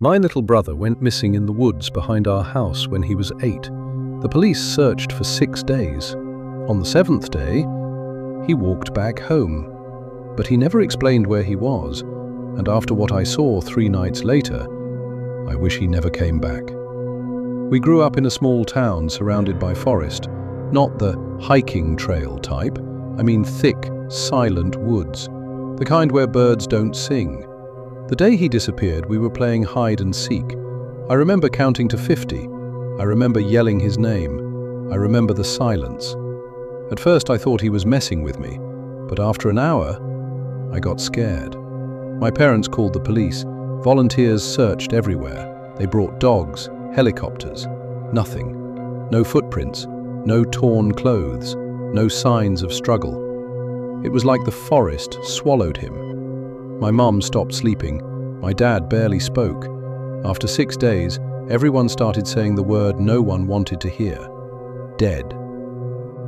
My little brother went missing in the woods behind our house when he was 8. The police searched for 6 days. On the 7th day, he walked back home. But he never explained where he was, and after what I saw 3 nights later, I wish he never came back. We grew up in a small town surrounded by forest, not the hiking trail type, I mean thick, silent woods, the kind where birds don't sing. The day he disappeared, we were playing hide and seek. I remember counting to 50. I remember yelling his name. I remember the silence. At first I thought he was messing with me, but after an hour, I got scared. My parents called the police. Volunteers searched everywhere. They brought dogs, helicopters. Nothing. No footprints, no torn clothes, no signs of struggle. It was like the forest swallowed him. My mum stopped sleeping. My dad barely spoke. After 6 days, everyone started saying the word no one wanted to hear. Dead.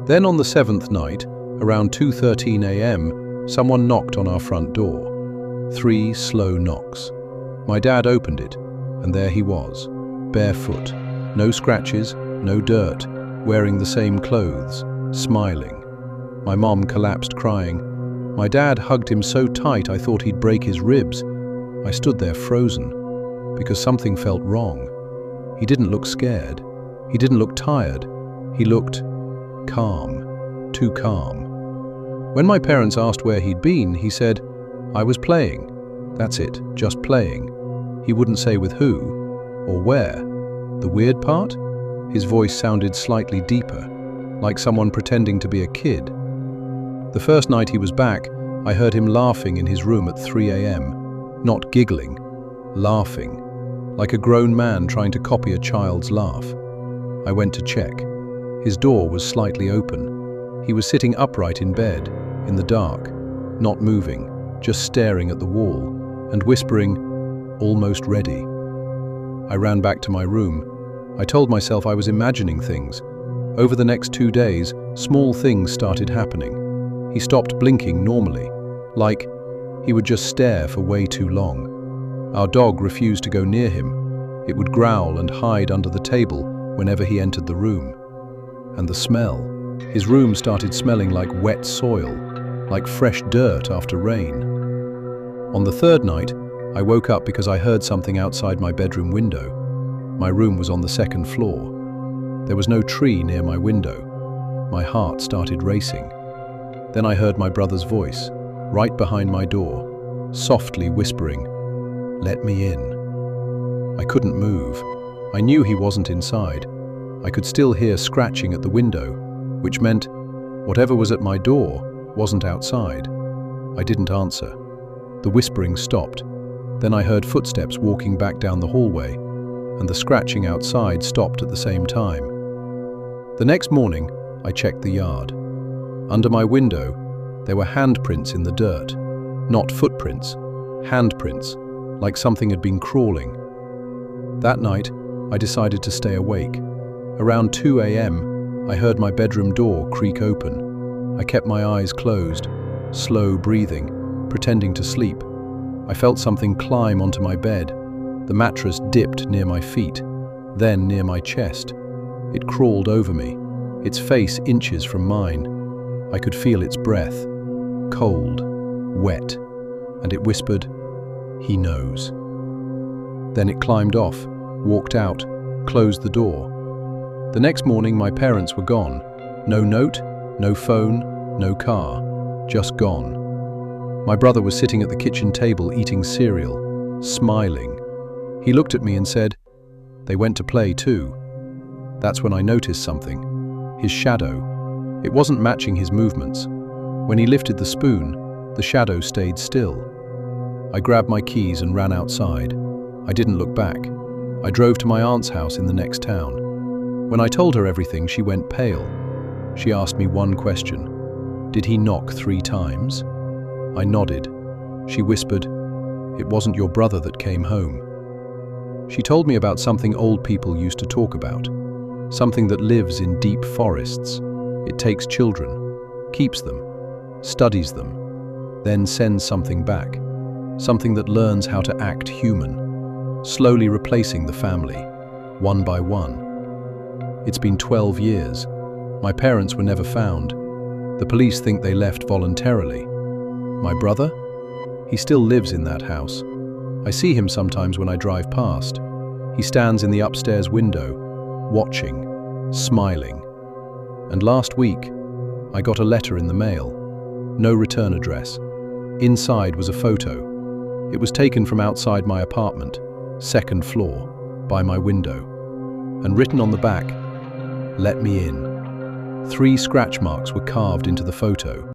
Then on the 7th night, around 2:13 a.m., someone knocked on our front door. 3 slow knocks. My dad opened it, and there he was, barefoot, no scratches, no dirt, wearing the same clothes, smiling. My mom collapsed crying. My dad hugged him so tight I thought he'd break his ribs. I stood there frozen, because something felt wrong. He didn't look scared. He didn't look tired. He looked calm, too calm. When my parents asked where he'd been, he said, "I was playing. That's it, just playing." He wouldn't say with who or where. The weird part? His voice sounded slightly deeper, like someone pretending to be a kid. The first night he was back, I heard him laughing in his room at 3 a.m. Not giggling, laughing, like a grown man trying to copy a child's laugh. I went to check. His door was slightly open. He was sitting upright in bed, in the dark, not moving, just staring at the wall, and whispering, "Almost ready." I ran back to my room. I told myself I was imagining things. Over the next 2 days, small things started happening. He stopped blinking normally, like he would just stare for way too long. Our dog refused to go near him. It would growl and hide under the table whenever he entered the room. And the smell. His room started smelling like wet soil, like fresh dirt after rain. On the 3rd night, I woke up because I heard something outside my bedroom window. My room was on the 2nd floor. There was no tree near my window. My heart started racing. Then I heard my brother's voice, right behind my door, softly whispering, "Let me in." I couldn't move. I knew he wasn't inside. I could still hear scratching at the window, which meant whatever was at my door wasn't outside. I didn't answer. The whispering stopped. Then I heard footsteps walking back down the hallway, and the scratching outside stopped at the same time. The next morning, I checked the yard. Under my window, there were handprints in the dirt. Not footprints, handprints, like something had been crawling. That night, I decided to stay awake. Around 2 a.m., I heard my bedroom door creak open. I kept my eyes closed, slow breathing, pretending to sleep. I felt something climb onto my bed. The mattress dipped near my feet, then near my chest. It crawled over me, its face inches from mine. I could feel its breath, cold, wet, and it whispered, "He knows." Then it climbed off, walked out, closed the door. The next morning my parents were gone. No note, no phone, no car, just gone. My brother was sitting at the kitchen table eating cereal, smiling. He looked at me and said, "They went to play too." That's when I noticed something. His shadow. It wasn't matching his movements. When he lifted the spoon, the shadow stayed still. I grabbed my keys and ran outside. I didn't look back. I drove to my aunt's house in the next town. When I told her everything, she went pale. She asked me one question. "Did he knock 3 times?" I nodded. She whispered, "It wasn't your brother that came home." She told me about something old people used to talk about, something that lives in deep forests. It takes children, keeps them, studies them, then sends something back, something that learns how to act human. slowly replacing the family, one by one. It's been 12 years. My parents were never found. The police think they left voluntarily. My brother? He still lives in that house. I see him sometimes when I drive past. He stands in the upstairs window, watching, smiling. And last week, I got a letter in the mail. No return address. Inside was a photo. It was taken from outside my apartment, second floor, by my window. And written on the back, "Let me in." 3 scratch marks were carved into the photo.